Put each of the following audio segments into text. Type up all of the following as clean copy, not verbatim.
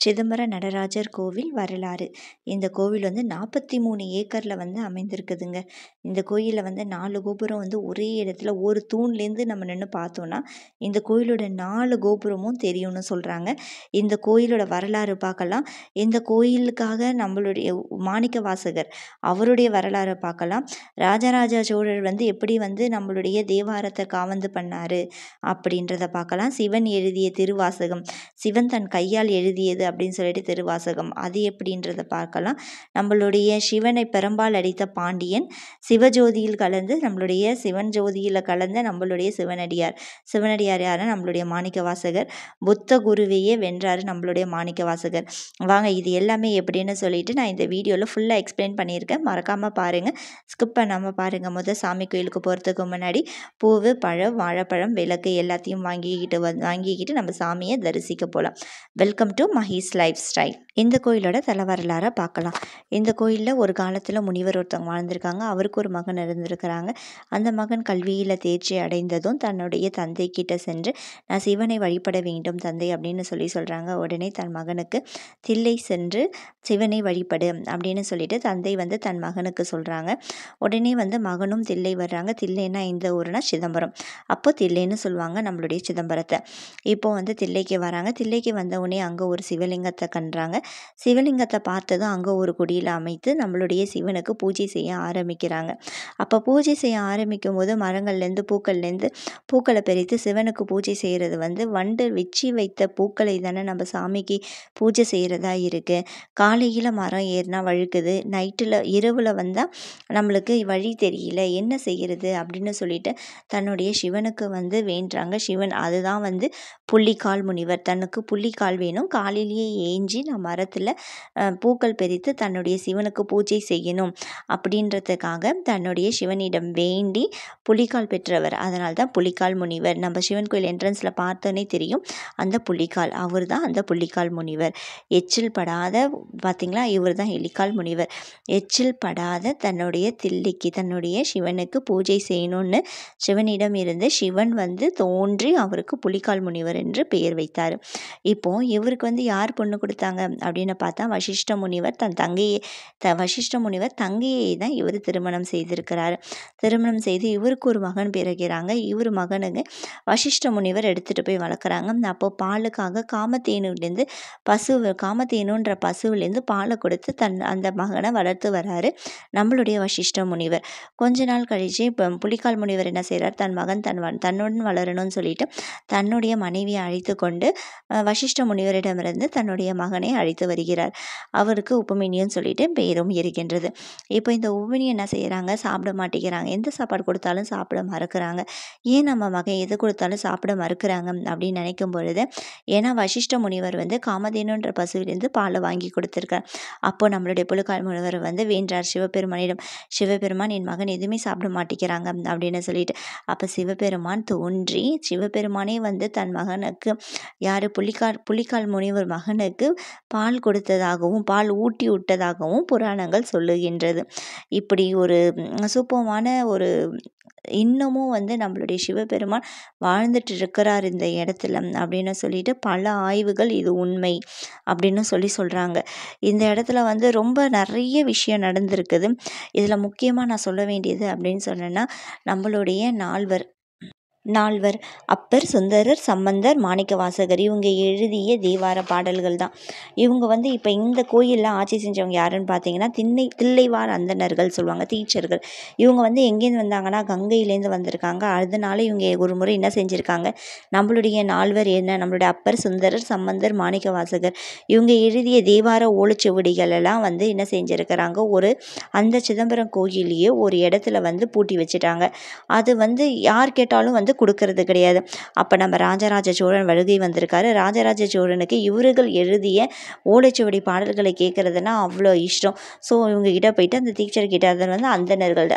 சிதம்பர நடராஜர் கோவில் வரலாறு. இந்த கோவில் வந்து 43 ஏக்கரில் வந்து அமைந்திருக்குதுங்க. இந்த கோயிலில் வந்து 4 கோபுரம் வந்து ஒரே இடத்துல ஒரு தூண்லேருந்து நம்ம நின்று பார்த்தோன்னா இந்த கோயிலோட 4 கோபுரமும் தெரியும்னு சொல்கிறாங்க. இந்த கோயிலோட வரலாறு பார்க்கலாம். இந்த கோயிலுக்காக நம்மளுடைய மாணிக்க வாசகர் அவருடைய வரலாறை பார்க்கலாம். ராஜராஜ சோழர் வந்து எப்படி வந்து நம்மளுடைய தேவாரத்தை காவந்து பண்ணார் அப்படின்றத பார்க்கலாம். சிவன் எழுதிய திருவாசகம், சிவன் தன் கையால் எழுதியது அப்படின்னு சொல்லிட்டு திருவாசகம், அது எப்படின்றத பார்க்கலாம். நம்மளுடைய சிவனை பெரம்பால் அடித்த பாண்டியன் சிவஜோதியில் கலந்து நம்மளுடைய சிவன் ஜோதியில் கலந்த நம்மளுடைய சிவனடியார் யாருன்னா நம்மளுடைய மாணிக்க வாசகர். புத்த குருவையே வென்றார் நம்மளுடைய மாணிக்க வாசகர். வாங்க இது எல்லாமே எப்படின்னு சொல்லிட்டு நான் இந்த வீடியோவில் ஃபுல்லாக எக்ஸ்பிளைன் பண்ணியிருக்கேன். மறக்காமல் பாருங்கள், ஸ்கிப் பண்ணாமல் பாருங்கள். முதல் சாமி கோயிலுக்கு போகிறதுக்கு முன்னாடி பூவு, பழம், வாழைப்பழம், விளக்கு எல்லாத்தையும் வாங்கிக்கிட்டு நம்ம சாமியை தரிசிக்க போகலாம். Welcome to Mahee's life style. இந்த கோயிலோட தல வரலாறை பார்க்கலாம். இந்த கோயிலில் ஒரு காலத்தில் முனிவர் ஒருத்தவங்க வாழ்ந்திருக்காங்க. அவருக்கு ஒரு மகன் இருந்திருக்கிறாங்க. அந்த மகன் கல்வியில் தேர்ச்சி அடைந்ததும் தன்னுடைய தந்தை கிட்ட சென்று நான் சிவனை வழிபட வேண்டும் தந்தை அப்படின்னு சொல்கிறாங்க. உடனே தன் மகனுக்கு தில்லை சென்று சிவனை வழிபடு அப்படின்னு சொல்லிட்டு தந்தை வந்து தன் மகனுக்கு சொல்கிறாங்க. உடனே வந்து மகனும் தில்லை வர்றாங்க. தில்லைன்னா இந்த ஊருனா சிதம்பரம். அப்போ தில்லைன்னு சொல்லுவாங்க நம்மளுடைய சிதம்பரத்தை. இப்போ வந்து தில்லைக்கு வராங்க. தில்லைக்கு வந்தவுடனே அங்கே ஒரு சிவலிங்கத்தை கண்டாங்க. சிவலிங்கத்தை பார்த்ததும் அங்கே ஒரு கொடியில் அமைத்து நம்மளுடைய சிவனுக்கு பூஜை செய்ய ஆரம்பிக்கிறாங்க. அப்போ பூஜை செய்ய ஆரம்பிக்கும் போது மரங்கள்லேருந்து பூக்களை பறித்து சிவனுக்கு பூஜை செய்கிறது வந்து வண்டு வச்சு வைத்த பூக்களை தானே நம்ம சாமிக்கு பூஜை செய்கிறதா இருக்குது. காலையில் மரம் ஏறினா வழுக்குது, இரவில் வந்தால் நம்மளுக்கு வழி தெரியல, என்ன செய்கிறது அப்படின்னு சொல்லிட்டு தன்னுடைய சிவனுக்கு வந்து வேண்டுறாங்க. சிவன் அதுதான் வந்து புள்ளிக்கால் முனிவர். தனக்கு புள்ளிக்கால் வேணும், காலிலேயே ஏஞ்சி நான் மரத்தில் பூக்கள் பறித்து தன்னுடைய சிவனுக்கு பூஜை செய்யணும் அப்படின்றதுக்காக தன்னுடைய சிவனிடம் வேண்டி புலிக்கால் பெற்றவர். அதனால தான் புலிக்கால் முனிவர். நம்ம சிவன் கோயில் என்ட்ரன்ஸில் பார்த்தோன்னே தெரியும் அந்த புலிக்கால், அவர் தான் அந்த புலிக்கால் முனிவர். எச்சில் படாத பார்த்திங்களா, இவர் தான் எலிக்கால் முனிவர். எச்சில் படாத தன்னுடைய தில்லைக்கு தன்னுடைய சிவனுக்கு பூஜை செய்யணும்னு சிவனிடம் இருந்து சிவன் வந்து தோன்றி அவருக்கு புலிக்கால் முனிவர் என்று பெயர் வைத்தார். இப்போ இவருக்கு வந்து யார் பொண்ணு கொடுத்தாங்க அப்படின்னு பார்த்தா வசிஷ்ட முனிவர் தங்கையை தான் இவர் திருமணம் செய்திருக்கிறார். திருமணம் செய்து இவருக்கு ஒரு மகன் பிறக்கிறாங்க. இவர் மகனுக்கு வசிஷ்ட முனிவர் எடுத்துகிட்டு போய் வளர்க்குறாங்க. அப்போ பாலுக்காக காமதேனுன்ற பசுவிலேருந்து பாலை கொடுத்து அந்த மகனை வளர்த்து வராரு நம்மளுடைய வசிஷ்ட முனிவர். கொஞ்ச நாள் கழிச்சு இப்போ புலிக்கால் முனிவர் என்ன செய்கிறார், தன் மகன் தன்னுடன் வளரணும்னு சொல்லிட்டு தன்னுடைய மனைவியை அழைத்து கொண்டு வசிஷ்ட முனிவரிடமிருந்து தன்னுடைய மகனை அழைத்து வருகிறார். அவருக்கு உபமினியன்னு சொல்லிட்டு பெயரும் இருக்கின்றது. இப்போ இந்த உபமினி என்ன செய்கிறாங்க, சாப்பிட மாட்டேங்கிறாங்க. எந்த சாப்பாடு கொடுத்தாலும் சாப்பிட மறுக்கிறாங்க. ஏன் நம்ம மகன் எது கொடுத்தாலும் சாப்பிட மறுக்கிறாங்க அப்படின்னு நினைக்கும் பொழுது, ஏன்னா வசிஷ்ட முனிவர் வந்து காமதேனுன்ற பசுவிலிருந்து பாலை வாங்கி கொடுத்துருக்கார். அப்போ நம்மளுடைய புலிக்கால் முனிவர் வந்து வேண்டார் சிவபெருமானிடம், சிவபெருமான் என் மகன் எதுவுமே சாப்பிட மாட்டேங்கிறாங்க அப்படின்னு சொல்லிட்டு. அப்போ சிவபெருமான் தோன்றி சிவபெருமானே வந்து தன் மகனுக்கு யார் புலிக்கால் முனிவர் மகனுக்கு பால் கொடுத்ததாகவும் பால் ஊட்டி விட்டதாகவும் புராணங்கள் சொல்லுகின்றது. இப்படி ஒரு சூப்பமான ஒரு இன்னமும் வந்து நம்மளுடைய சிவபெருமான் வாழ்ந்துட்டு இருக்கிறார் இந்த இடத்துல அப்படின்னு சொல்லிட்டு பல ஆய்வுகள் இது உண்மை அப்படின்னு சொல்கிறாங்க. இந்த இடத்துல வந்து ரொம்ப நிறைய விஷயம் நடந்திருக்குது. இதில் முக்கியமாக நான் சொல்ல வேண்டியது அப்படின்னு சொன்னேன்னா நம்மளுடைய நால்வர் அப்பர், சுந்தரர், சம்பந்தர், மாணிக்க வாசகர் இவங்க எழுதிய தேவார பாடல்கள் தான். இவங்க வந்து இப்போ இந்த கோயிலில் ஆட்சி செஞ்சவங்க யாருன்னு பார்த்தீங்கன்னா தில்லைவாழ் அந்தணர்கள் சொல்லுவாங்க, டீச்சர்கள். இவங்க வந்து எங்கேருந்து வந்தாங்கன்னா கங்கையிலேருந்து வந்திருக்காங்க. அதனால இவங்க ஒரு முறை என்ன செஞ்சுருக்காங்க, நம்மளுடைய நால்வர் என்ன நம்மளுடைய அப்பர், சுந்தரர், சம்பந்தர், மாணிக்க வாசகர் இவங்க எழுதிய தேவார ஓலைச்சுவடிகள் எல்லாம் வந்து என்ன செஞ்சுருக்கிறாங்க, அந்த சிதம்பரம் கோயிலையே ஒரு இடத்துல வந்து பூட்டி வச்சுட்டாங்க. அது வந்து யார் கேட்டாலும் வந்து கொடுக்கறது கிடையாது. அப்போ நம்ம ராஜராஜ சோழன் வருகை வந்திருக்காரு. ராஜராஜ சோழனுக்கு இவர்கள் எழுதிய ஓலைச்சுவடி பாடல்களை கேட்கறதுனா அவ்வளோ இஷ்டம். ஸோ இவங்க கிட்ட போயிட்டு அந்த டீச்சர் கிட்ட அதை வந்து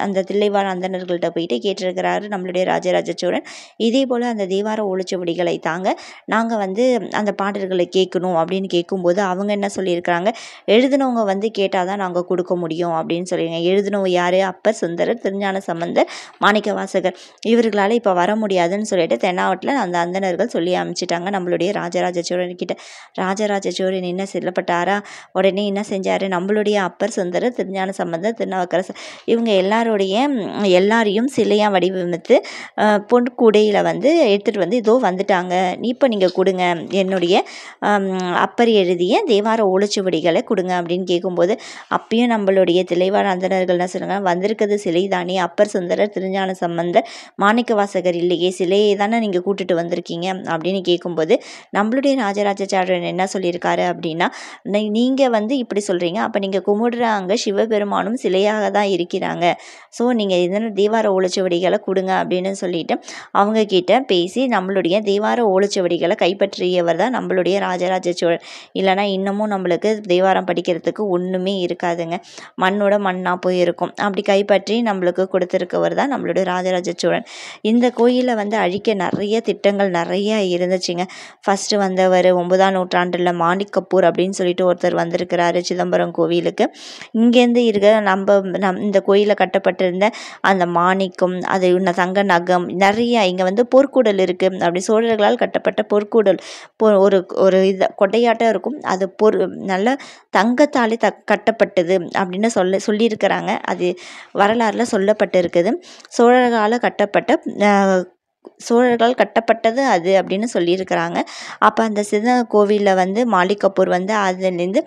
அந்த தில்லைவாழ் அந்தணர்கள்ட்ட போயிட்டு கேட்டிருக்கிறாரு நம்மளுடைய ராஜராஜ சோழன். இதே போல் அந்த தேவார ஓலைச்சுவடிகளை தாங்க நாங்கள் வந்து அந்த பாடல்களை கேட்கணும் அப்படின்னு கேட்கும்போது அவங்க என்ன சொல்லியிருக்கிறாங்க, எழுதினவங்க வந்து கேட்டால் தான் நாங்கள் கொடுக்க முடியும் அப்படின்னு சொல்லியிருங்க. எழுதினவங்க யார், அப்பர், சுந்தரர், திருஞான சம்பந்தர், மாணிக்க வாசகர் இவர்களால் இப்போ வர முடியாதுன்னு சொல்லிட்டு தென்னாவட்டில் அந்த அந்தணர்கள் சொல்லி அனுப்பிச்சிட்டாங்க நம்மளுடைய ராஜராஜ சோழன் கிட்ட. ராஜராஜ சோழன் என்ன சொல்லப்பட்டாரா, உடனே என்ன செஞ்சார், நம்மளுடைய அப்பர் சுந்தரர், திருஞான சம்பந்தர், திருநாவுக்கரசர் இவங்க எல்லாரையும் சிலையாக வடிவமைத்து பொன் கூடையில் வந்து எடுத்துகிட்டு வந்து இதோ வந்துட்டாங்க, இப்போ நீங்கள் கொடுங்க என்னுடைய அப்பர் எழுதிய தேவார ஓலைச்சுவடிகளை கொடுங்க அப்படின்னு கேட்கும்போது, அப்பயும் நம்மளுடைய தில்லைவாழ் அந்தணர்கள் என்ன சொல்லுங்க, வந்திருக்கிறது சிலை தானே, அப்பர் சுந்தரர், திருஞான சம்பந்தர், மாணிக்க வாசகர் இல்லையே, சிலையை தானே நீங்கள் கூட்டிட்டு வந்திருக்கீங்க அப்படின்னு கேட்கும்போது, நம்மளுடைய ராஜராஜ சோழன் என்ன சொல்லியிருக்காரு அப்படின்னா, நீங்கள் வந்து இப்படி சொல்கிறீங்க, அப்போ நீங்கள் கும்பிடுறாங்க சிவபெருமானும் சிலையாக தான் இருக்கிறாங்க, ஸோ நீங்கள் இதனால் தேவார ஓலைச்சுவடிகளை கொடுங்க அப்படின்னு சொல்லிட்டு அவங்க கிட்ட பேசி நம்மளுடைய தேவார ஓலைச்சுவடிகளை கைப்பற்றியவர் தான் நம்மளுடைய ராஜராஜ சோழன். இல்லைனா இன்னமும் நம்மளுக்கு தேவாரம் படிக்கிறதுக்கு ஒன்றுமே இருக்காதுங்க, மண்ணோட மண்ணாக போயிருக்கும். அப்படி கைப்பற்றி நம்மளுக்கு கொடுத்துருக்கவர் தான் நம்மளுடைய ராஜராஜ சோழன். இந்த கோயிலில் வந்து அழிக்க நிறைய திட்டங்கள் நிறைய இருந்துச்சுங்க. ஃபஸ்ட்டு வந்தவர் 9ஆம் நூற்றாண்டில் மாணிக்கப்பூர் அப்படின்னு சொல்லிட்டு ஒருத்தர் வந்திருக்கிறாரு சிதம்பரம் கோவிலுக்கு. இங்கேருந்து இருக்க இந்த கோயிலில் கட்டப்பட்டிருந்த அந்த மாணிக்கம், அது தங்க நகம் நிறைய இங்கே வந்து பொற்கூடல் இருக்குது. அப்படி சோழர்களால் கட்டப்பட்ட பொற்கூடல் ஒரு இது கொட்டையாட்டம் இருக்கும், அது நல்ல தங்கத்தாலே கட்டப்பட்டது அப்படின்னு சொல்லியிருக்கிறாங்க. அது வரலாறுல சொல்லப்பட்டு இருக்குது. சோழர்களால் கட்டப்பட்டது அது அப்படின்னு சொல்லியிருக்கிறாங்க. அப்போ அந்த கோவிலில் வந்து மாலிகப்பூர் வந்து அதுலேருந்து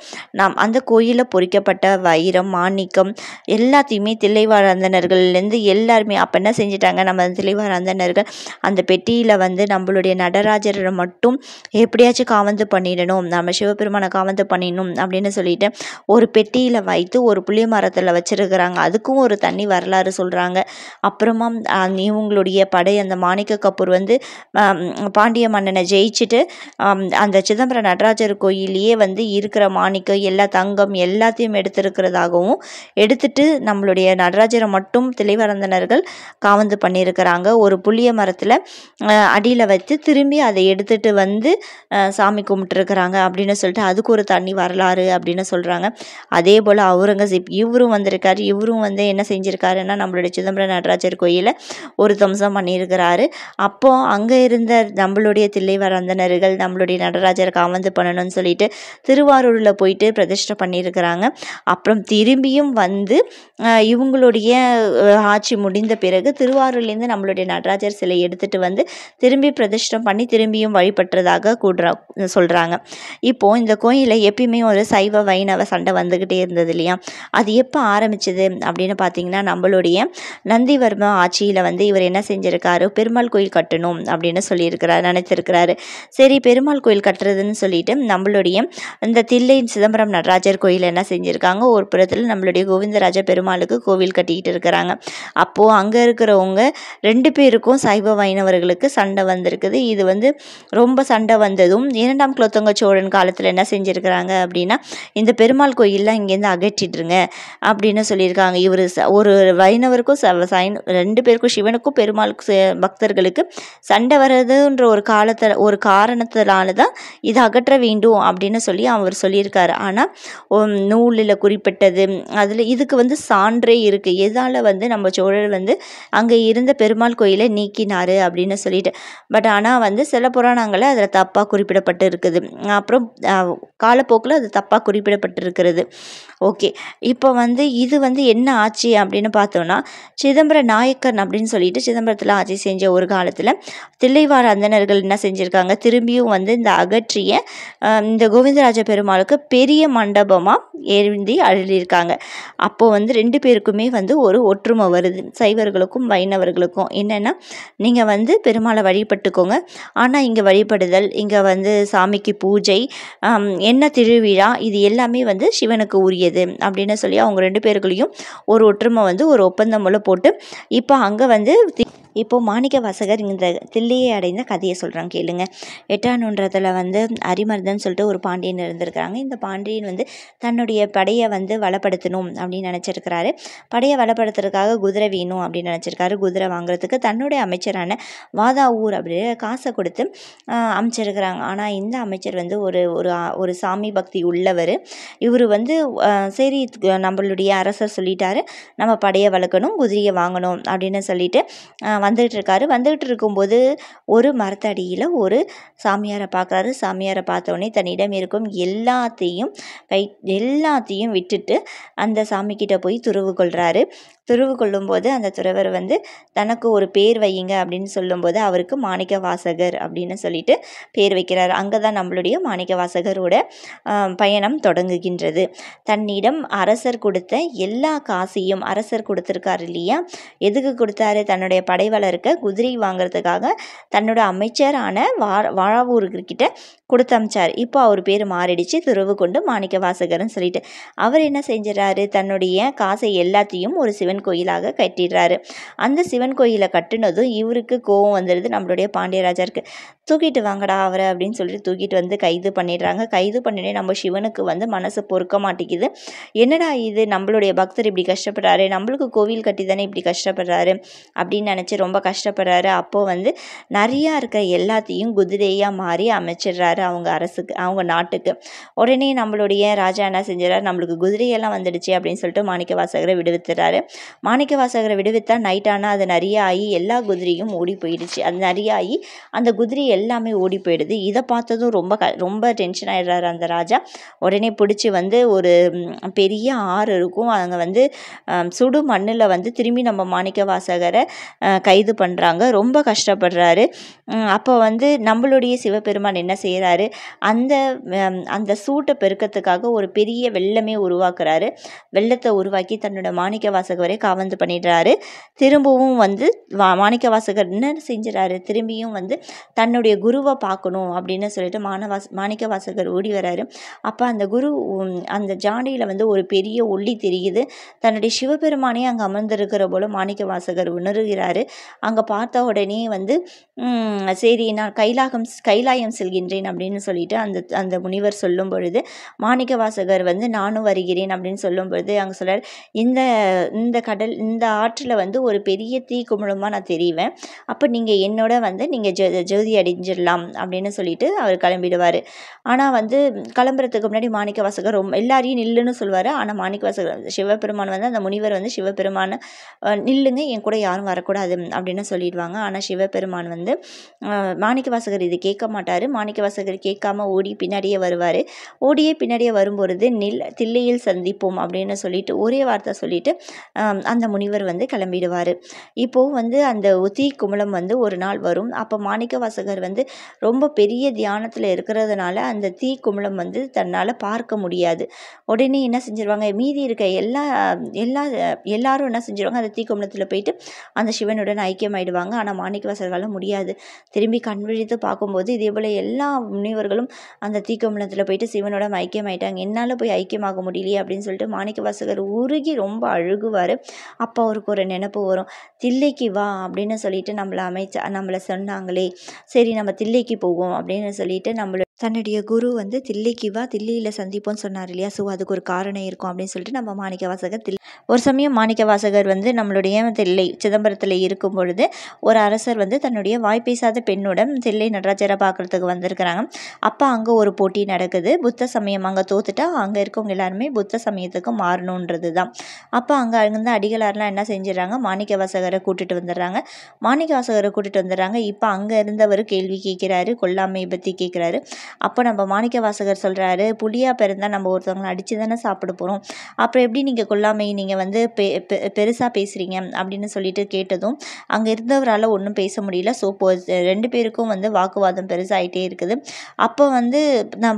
அந்த கோயிலில் பொறிக்கப்பட்ட வைரம், மாணிக்கம் எல்லாத்தையுமே தில்லைவாழ் அந்தணர்கள்லேருந்து எல்லாருமே அப்போ என்ன செஞ்சிட்டாங்க, நம்ம தில்லைவாழ் அந்தணர்கள் அந்த பெட்டியில் வந்து நம்மளுடைய நடராஜரை மட்டும் எப்படியாச்சும் காவந்து பண்ணிடணும், நம்ம சிவபெருமானை காவந்து பண்ணிடணும் அப்படின்னு சொல்லிட்டு ஒரு பெட்டியில் வைத்து ஒரு புளிய மரத்தில் வச்சிருக்கிறாங்க. அதுக்கும் ஒரு தனி வரலாறு சொல்கிறாங்க. அப்புறமா இவங்களுடைய படை அந்த மாணிக்க கபூர் வந்து பாண்டிய மன்னனை ஜெயிச்சுட்டு அந்த சிதம்பரம் நடராஜர் கோயிலேயே வந்து இருக்கிற மாணிக்கம் எல்லா தங்கம் எல்லாத்தையும் எடுத்துட்டு நம்மளுடைய நடராஜரை மட்டும் தில்லைவாழந்தனர்கள் காவந்து பண்ணியிருக்கிறாங்க. ஒரு புளிய மரத்தில் அடியில் வைத்து திரும்பி அதை எடுத்துட்டு வந்து சாமி கும்பிட்டுருக்கிறாங்க அப்படின்னு சொல்லிட்டு அதுக்கு ஒரு தனி வரலாறு அப்படின்னு சொல்கிறாங்க. அதே போல் அவுரங்கசீப் இவரும் வந்திருக்காரு. இவரும் வந்து என்ன செஞ்சுருக்காருன்னா நம்மளுடைய சிதம்பரம் நடராஜர் கோயிலை ஒரு தம்சம் பண்ணியிருக்கிறாரு. அப்போ அங்கே இருந்த நம்மளுடைய தில்லைவாழ் அந்தணர்கள் நம்மளுடைய நடராஜரை காவந்து பண்ணணும்னு சொல்லிட்டு திருவாரூரில் போயிட்டு பிரதிஷ்டை பண்ணியிருக்கிறாங்க. அப்புறம் திரும்பியும் வந்து இவங்களுடைய ஆட்சி முடிந்த பிறகு திருவாரூர்லேருந்து நம்மளுடைய நடராஜர் சிலை எடுத்துகிட்டு வந்து திரும்பி பிரதிஷ்டம் பண்ணி திரும்பியும் வழிபட்டுறதாக சொல்கிறாங்க. இப்போது இந்த கோயிலில் எப்பயுமே ஒரு சைவ வைணவ சண்டை வந்துக்கிட்டே இருந்தது இல்லையா, அது எப்போ ஆரம்பிச்சது அப்படின்னு பார்த்தீங்கன்னா நம்மளுடைய நந்திவர்ம ஆட்சியில் வந்து இவர் என்ன செஞ்சுருக்காரு, பெருமாள் கோயில் கட்டணும் அப்படின்னு நினைத்திருக்கிறாரு. சரி பெருமாள் கோயில் கட்டுறதுன்னு சொல்லிட்டு நம்மளுடைய இந்த தில்லை சிதம்பரம் நடராஜர் கோயில் என்ன செஞ்சுருக்காங்க, ஒரு புறத்தில் நம்மளுடைய கோவிந்தராஜ பெருமாளுக்கு கோவில் கட்டிக்கிட்டு இருக்கிறாங்க. அப்போது அங்கே இருக்கிறவங்க 2 பேருக்கும் சைவ வைணவர்களுக்கு சண்டை வந்திருக்குது. இது வந்து ரொம்ப சண்டை வந்ததும் 2ஆம் குலோத்துங்க சோழன் காலத்தில் என்ன செஞ்சுருக்கிறாங்க அப்படின்னா, இந்த பெருமாள் கோயிலெலாம் இங்கேருந்து அகற்றிட்டுருங்க அப்படின்னு சொல்லியிருக்காங்க. இவர் ஒரு வைணவருக்கும் 2 பேருக்கும் சிவனுக்கும் பெருமாளுக்கு பக்தர்களுக்கு சண்டை வர்றதுன்ற ஒரு காரணத்தினால தான் இதை அகற்ற வேண்டும் அப்படின்னு சொல்லி அவர் சொல்லியிருக்காரு. ஆனால் நூலில் குறிப்பிட்டது அதில் இதுக்கு வந்து சான்றே இருக்குது. எதால் வந்து நம்ம சோழர் வந்து அங்கே இருந்த பெருமாள் கோயிலை நீக்கினார் அப்படின்னு சொல்லிட்டு. பட் ஆனால் வந்து சில புராணங்களில் அதில் தப்பாக குறிப்பிடப்பட்டு இருக்குது. அப்புறம் காலப்போக்கில் அது தப்பாக குறிப்பிடப்பட்டிருக்கிறது. ஓகே, இப்போ வந்து இது வந்து என்ன ஆச்சு அப்படின்னு பார்த்தோன்னா, சிதம்பர நாயக்கன் அப்படின்னு சொல்லிட்டு சிதம்பரத்தில் ஆட்சி செஞ்ச ஒரு காலத்தில் தில்லைவாழ் அந்தணர்கள் என்ன செஞ்சுருக்காங்க, திரும்பியும் வந்து இந்த அகற்றிய இந்த கோவிந்தராஜ பெருமாளுக்கு பெரிய மண்டபமாக எழுதி அழுதியிருக்காங்க. அப்போது வந்து 2 பேருக்குமே வந்து ஒரு ஒற்றுமை வருது, சைவர்களுக்கும் வைணவர்களுக்கும். என்னென்னா, நீங்கள் வந்து பெருமாளை வழிபட்டுக்கோங்க, ஆனால் இங்கே வழிபடுதல், இங்கே வந்து சாமிக்கு பூஜை, என்ன திருவிழா, இது எல்லாமே வந்து சிவனுக்கு உரியது அப்படின்னு சொல்லி அவங்க 2 பேருக்குள்ளேயும் ஒரு ஒற்றுமை வந்து ஒரு ஒப்பந்தம் போல போட்டு இப்போ அங்கே வந்து இப்போது மாணிக்க வாசகர் இந்த தில்லையை அடைந்த கதையை சொல்கிறாங்க கேளுங்க. 8ஆம் நூற்றாண்டில் வந்து அரிமர்தன் சொல்லிட்டு ஒரு பாண்டியன் இருந்திருக்கிறாங்க. இந்த பாண்டியன் வந்து தன்னுடைய படையை வந்து வளப்படுத்தணும் அப்படின்னு நினச்சிருக்கிறாரு. படையை வளப்படுத்துறதுக்காக குதிரை வேணும் அப்படின்னு நினச்சிருக்காரு. குதிரை வாங்குறதுக்கு தன்னுடைய அமைச்சரான வாதாவூர் அப்படி காசை கொடுத்து அமைச்சிருக்கிறாங்க. ஆனால் இந்த அமைச்சர் வந்து ஒரு சாமி பக்தி உள்ளவர். இவர் வந்து சரி நம்மளுடைய அரசர் சொல்லிட்டாரு, நம்ம படையை வளர்க்கணும், குதிரையை வாங்கணும் அப்படின்னு சொல்லிட்டு வந்துகிட்டு இருக்காரு. வந்துகிட்டு இருக்கும்போது ஒரு மரத்தடியில் ஒரு சாமியாரை பார்க்குறாரு. சாமியாரை பார்த்தோடனே தன்னிடம் இருக்கும் எல்லாத்தையும் விட்டுட்டு அந்த சாமிக்கிட்ட போய் துறவு கொள்கிறாரு. துறவு கொள்ளும்போது அந்த துறவர் வந்து தனக்கு ஒரு பேர் வையுங்க அப்படின்னு சொல்லும்போது அவருக்கு மாணிக்க வாசகர் அப்படின்னு சொல்லிட்டு பேர் வைக்கிறார். அங்கே தான் நம்மளுடைய மாணிக்க வாசகரோட பயணம் தொடங்குகின்றது. தன்னிடம் அரசர் கொடுத்த எல்லா காசையும், அரசர் கொடுத்துருக்காரு இல்லையா, எதுக்கு கொடுத்தாரு? தன்னுடைய படைவளருக்கு குதிரை வாங்கிறதுக்காக தன்னோட அமைச்சரான வாழாவூர்கிட்ட கொடுத்து அமிச்சார். இப்போ அவர் பேர் மாறிடுச்சு, துறவு கொண்டு மாணிக்க வாசகர்னு சொல்லிட்டு. அவர் என்ன செஞ்சிடறாரு? தன்னுடைய காசை எல்லாத்தையும் ஒரு சிவன் கோயிலாக கட்டிடுறாரு. அந்த சிவன் கோயிலை கட்டுனதும் இவருக்கு கோவம் வந்துடுது, நம்மளுடைய பாண்டியராஜருக்கு. தூக்கிட்டு வாங்கடா அவரை அப்படின்னு சொல்லிட்டு தூக்கிட்டு வந்து கைது பண்ணிடுறாங்க. கைது பண்ணினே நம்ம சிவனுக்கு வந்து மனசு பொறுக்க மாட்டேங்குது. என்னடா இது, நம்மளுடைய பக்தர் இப்படி கஷ்டப்படுறாரு, நம்மளுக்கு கோவில் கட்டி தானே இப்படி கஷ்டப்படுறாரு அப்படின்னு நினச்சி ரொம்ப கஷ்டப்படுறாரு. அப்போது வந்து நிறையா இருக்க எல்லாத்தையும் குதிரையாக மாறி அமைச்சிடுறாரு அவங்க நாட்டுக்கு. உடனே நம்மளுடைய ராஜா என்ன செஞ்சிடறாரு? நம்மளுக்கு குதிரையெல்லாம் வந்துடுச்சு அப்படின்னு சொல்லிட்டு மாணிக்க வாசகரை விடுவித்துறாரு. மாணிக்க வாசகரை விடுவித்தா நைட் ஆனால் அது நிறைய ஆகி எல்லா குதிரையும் ஓடி போயிடுச்சு. அது நிறைய ஆகி அந்த குதிரை எல்லாமே ஓடி போயிடுது. இதை பார்த்ததும் ரொம்ப டென்ஷன் ஆகிடுறாரு அந்த ராஜா. உடனே பிடிச்சி வந்து ஒரு பெரிய ஆறு இருக்கும், அங்கே வந்து சுடு மண்ணில் வந்து திரும்பி நம்ம மாணிக்க வாசகரை கைது பண்ணுறாங்க. ரொம்ப கஷ்டப்படுறாரு. அப்போ வந்து நம்மளுடைய சிவபெருமான் என்ன செய்கிறாரு? அந்த சூட்டை பெருக்கிறதுக்காக ஒரு பெரிய வெள்ளமே உருவாக்குறாரு. வெள்ளத்தை உருவாக்கி தன்னோட மாணிக்க வாசகரை காவந்து பண்ணிடுறாரு. திரும்பவும் வந்து மாணிக்க வாசகர் என்ன செஞ்சுறாரு? திரும்பியும் வந்து தன்னுடைய குருவை பார்க்கணும் அப்படின்னு சொல்லிட்டு மாணிக்க வாசகர் ஓடி வராரு. அப்போ அந்த குரு அந்த ஜாடியில் வந்து ஒரு பெரிய ஒளி தெரியுது. தன்னுடைய சிவபெருமானே அங்கே அமர்ந்திருக்கிற போல மாணிக்க வாசகர் உணர்கிறாரு. அங்கே பார்த்த உடனே வந்து சரி நான் கைலாயம் செல்கின்றேன் அப்படின்னு சொல்லிட்டு அந்த முனிவர் சொல்லும் பொழுது மாணிக்க வாசகர் வந்து நானும் வருகிறேன் அப்படின்னு சொல்லும் பொழுது அங்கே சொல்றார், இந்த ஆற்றில் வந்து ஒரு பெரிய தீ குமிழமாக நான் தெரிவேன், அப்போ நீங்கள் என்னோட வந்து நீங்கள் ஜோதி அடைஞ்சிடலாம் அப்படின்னு சொல்லிட்டு அவர் கிளம்பிடுவார். ஆனால் வந்து கிளம்புறதுக்கு முன்னாடி மாணிக்க வாசகர் எல்லாரையும் நில்லுன்னு சொல்லுவார். ஆனால் மாணிக்க வாசகர் சிவபெருமான் வந்து அந்த முனிவர் வந்து சிவபெருமான நில்லுங்க, என் கூட யாரும் வரக்கூடாது அப்படின்னு சொல்லிடுவாங்க. ஆனால் சிவபெருமான் வந்து மாணிக்க வாசகர் இது கேட்க மாட்டார். மாணிக்க வாசகர் கேட்காம ஓடியே பின்னாடியே வரும்பொழுது தில்லையில் சந்திப்போம் அப்படின்னு சொல்லிட்டு ஒரே வார்த்தை சொல்லிட்டு அந்த முனிவர் வந்து கிளம்பிடுவார். இப்போது வந்து அந்த தீ குமிழம் வந்து ஒரு நாள் வரும். அப்போ மாணிக்க வாசகர் வந்து ரொம்ப பெரிய தியானத்தில் இருக்கிறதுனால அந்த தீ குமிழம் வந்து தன்னால் பார்க்க முடியாது. உடனே என்ன செஞ்சிருவாங்க? மீதி இருக்க எல்லாரும் என்ன செஞ்சிருவாங்க? அந்த தீ குமிழத்தில் போயிட்டு அந்த சிவனுடன் ஐக்கியமாயிடுவாங்க. ஆனால் மாணிக்க வாசகரால் முடியாது. திரும்பி கண் விழித்து பார்க்கும்போது இதே போல் எல்லா முனிவர்களும் அந்த தீக்கமலத்தில் போயிட்டு சிவனோட ஐக்கியமாயிட்டாங்க, என்னால் போய் ஐக்கியமாக முடியலையே அப்படின்னு சொல்லிட்டு மாணிக்க வாசகர் உருகி ரொம்ப அழுகுவார். அப்போ அவருக்கு ஒரு நினைப்பு வரும், தில்லைக்கு வா அப்படின்னு சொல்லிட்டு நம்மளை சொன்னாங்களே, சரி நம்ம தில்லைக்கு போவோம் அப்படின்னு சொல்லிட்டு தன்னுடைய குரு வந்து தில்லைக்கு வா, தில்லையில் சந்திப்போம்னு சொன்னார் இல்லையா, ஸோ அதுக்கு ஒரு காரணம் இருக்கும் அப்படின்னு சொல்லிட்டு நம்ம மாணிக்க வாசகர் ஒரு சமயம் மாணிக்க வாசகர் வந்து நம்மளுடைய தில்லை சிதம்பரத்தில் இருக்கும் பொழுது ஒரு அரசர் வந்து தன்னுடைய வாய் பேசாத பெண்ணுடன் தில்லை நடராஜரை பார்க்குறதுக்கு வந்திருக்கிறாங்க. அப்போ அங்கே ஒரு போட்டி நடக்குது. புத்த சமயம் அங்கே தோத்துட்டா அங்கே இருக்கவங்க எல்லாருமே புத்த சமயத்துக்கு மாறணுன்றது தான். அப்போ அங்கேருந்து அடிகளார்லாம் என்ன செஞ்சிடறாங்க? மாணிக்க வாசகரை கூட்டிட்டு வந்துடுறாங்க. இப்போ அங்கே இருந்தவர் கேள்வி கேட்குறாரு, கொல்லாமையை பற்றி கேட்குறாரு. அப்போ நம்ம மாணிக்க வாசகர் சொல்கிறாரு, புலியாக பிறந்தால் நம்ம ஒருத்தவங்களை அடித்து தானே சாப்பிட போகிறோம், அப்புறம் எப்படி நீங்கள் கொல்லாமையை நீங்கள் வந்து பெருசாக பேசுகிறீங்க அப்படின்னு சொல்லிட்டு கேட்டதும் அங்கே இருந்தவரால் ஒன்றும் பேச முடியல. ஸோ ரெண்டு பேருக்கும் வந்து வாக்குவாதம் பெருசாகிட்டே இருக்குது. அப்போ வந்து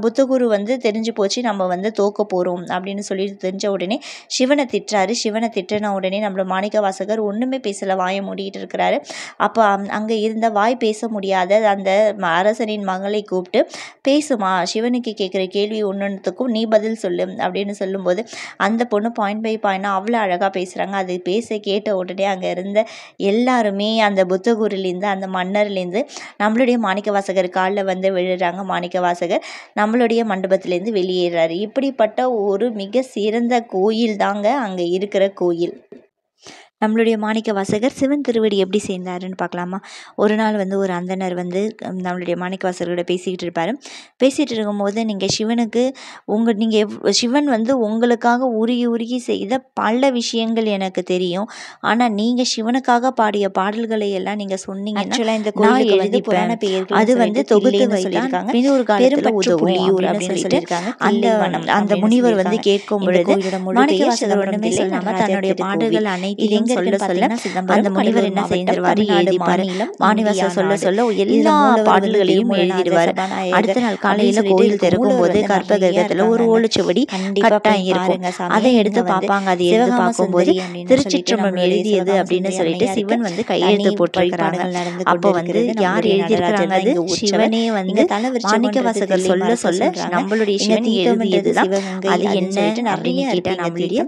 புத்தகுரு வந்து தெரிஞ்சு போச்சு நம்ம வந்து தோக்க போகிறோம் அப்படின்னு சொல்லிட்டு தெரிஞ்ச உடனே சிவனை திட்டின உடனே நம்மளோட மாணிக்க வாசகர் ஒன்றுமே பேசலை, வாயை மூடிட்டு இருக்கிறாரு. அப்போ அங்கே இருந்த வாய் பேச முடியாத அந்த அரசனின் மகளை கூப்பிட்டு, பேசுமா, சிவனுக்கு கேட்குற கேள்வி ஒன்றுத்துக்கும் நீ பதில் சொல்லு அப்படின்னு சொல்லும்போது அந்த பொண்ணு பாயிண்ட் பை பாயிண்டாக அவ்வளோ அழகாக பேசுகிறாங்க. அது கேட்ட உடனே அங்கே இருந்த எல்லாருமே அந்த புத்தகுருலேருந்து அந்த மன்னர்லேருந்து நம்மளுடைய மாணிக்க வாசகர் காலில் வந்து விழுறாங்க. மாணிக்க வாசகர் நம்மளுடைய மண்டபத்திலேருந்து வெளியேறாரு. இப்படிப்பட்ட ஒரு மிக சிறந்த கோயில் தாங்க அங்கே இருக்கிற கோயில். நம்மளுடைய மாணிக்க வாசகர் சிவன் திருவடி எப்படி சேர்ந்தாருன்னு பார்க்கலாமா? ஒரு நாள் வந்து ஒரு அந்தணர் வந்து நம்மளுடைய மாணிக்க வாசகரோட பேசிக்கிட்டு இருப்பார். பேசிகிட்டு இருக்கும்போது நீங்கள் சிவனுக்கு சிவன் வந்து உங்களுக்காக உருகி உருகி செய்த பல விஷயங்கள் எனக்கு தெரியும். ஆனால் நீங்கள் சிவனுக்காக பாடிய பாடல்களை எல்லாம் நீங்கள் சொன்னீங்கன்னா இந்த கோயிலுக்கு வந்து புராண பெயர்கள் அது வந்து தொகுத்து சொல்லியிருக்காங்க. பின்னொரு காலத்தில் உதவும் அப்படின்னு சொல்லியிருக்காங்க. அந்த முனிவர் வந்து கேட்கும் பொழுது மாணிக்க வாசகர் ஒன்றுமே சொல்லாமல் தன்னுடைய பாடல்கள் அனைத்தையும் சொல்ல சொல்ல அந்த முனிவர் என்ன செய்திருவாரு, எழுதிப்பாரு. மாணிவாசர் சொல்ல சொல்ல எல்லா பாடல்களையும் எழுதிடுவார். அடுத்த நாள் காலையில கோயில் திறக்கும் போது கற்பகிரகத்துல ஒரு ஓலைச்சுவடி கட்டாயம் இருக்கும். அதை எடுத்து பார்ப்பாங்க. அதை எடுத்து பார்க்கும்போது திருச்சிற்றம்பலம் எழுதியது அப்படின்னு சொல்லிட்டு சிவன் வந்து கையெழுத்து போட்டிருக்கிறாங்க. அப்போ வந்து யார் எழுதியிருக்கிறாங்க? அது சிவனே வந்து மாணிக்க வாசகர் சொல்ல சொல்ல நம்மளுடைய சிவன் எழுதியதுதான். அது என்ன அப்படின்னு கேட்டா நம்மளுடைய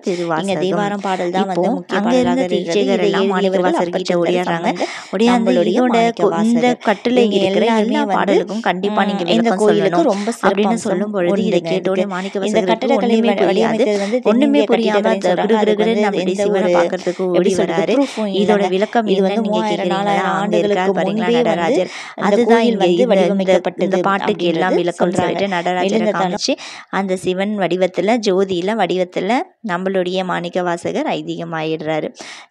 தேவாரம் பாடல் தான் வந்து முக்கிய தீட்சைகரெல்லாம் மாணிக்க வாசகர்கிட்ட ஓடியாடுறாங்க. இந்த கட்டுரையில் இருக்கிற எல்லா பாடலுக்கும் கண்டிப்பா நீங்க விளக்கம் சொல்லணும் அப்படின்னு சொல்லும் பொழுது இதை கேட்டோட மாணிக்க வாசகருக்கு ஒண்ணுமே புரியாம நம்மளுடைய சிவனை பார்க்கறதுக்கு ஓடி வராரு. இதோட விளக்கம் இது வந்து 3000 ஆண்டுகளுக்கு பாத்தீங்களா நடராஜர், அதுதான் இந்த பாட்டுக்கு எல்லாம் விளக்கம் சொல்லிட்டு நடராஜரை காமிச்சு அந்த சிவன் வடிவத்துல வடிவத்துல நம்மளுடைய மாணிக்க வாசகர் ஐதீகமாயிடுறாரு.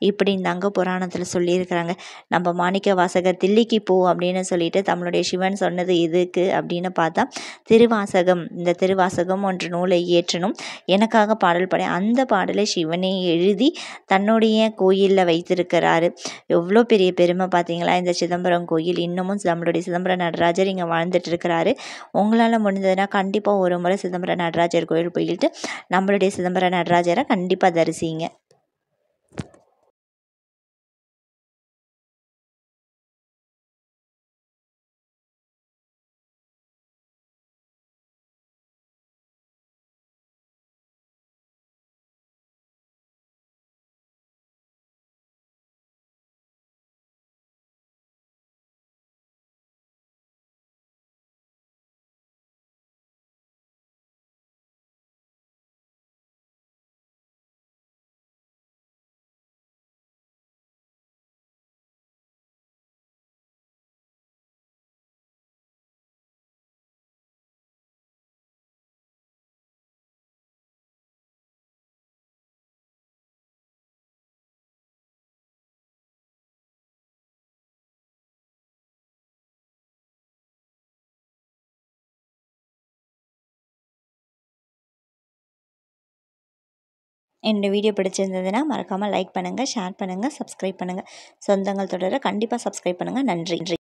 இப்படின்னு தாங்க புராணத்தில் சொல்லியிருக்கிறாங்க. நம்ம மாணிக்க வாசகர் தில்லைக்கு போ அப்படின்னு சொல்லிட்டு நம்மளுடைய சிவன் சொன்னது எதுக்கு அப்படின்னு பார்த்தா திருவாசகம். இந்த திருவாசகம் ஒன்று நூலை இயற்றணும், எனக்காக பாடல் பாடி அந்த பாடலை சிவனே எழுதி தன்னுடைய கோயிலில் வைத்திருக்கிறாரு. எவ்வளோ பெரிய பெருமை பார்த்தீங்களா? இந்த சிதம்பரம் கோயில் இன்னமும் நம்மளுடைய சிதம்பரம் நடராஜர் இங்கே வாழ்ந்துட்டு இருக்கிறாரு. உங்களால் முடிஞ்சதுன்னா கண்டிப்பாக ஒரு முறை சிதம்பரம் நடராஜர் கோயில் போயிட்டு நம்மளுடைய சிதம்பரம் நடராஜரை கண்டிப்பாக தரிசிங்க. என்னோட வீடியோ பிடிச்சிருந்ததுன்னா மறக்காமல் லைக் பண்ணுங்கள், ஷேர் பண்ணுங்கள், சப்ஸ்கிரைப் பண்ணுங்கள். சொந்தங்கள் தொடர கண்டிப்பாக சப்ஸ்கிரைப் பண்ணுங்கள். நன்றி.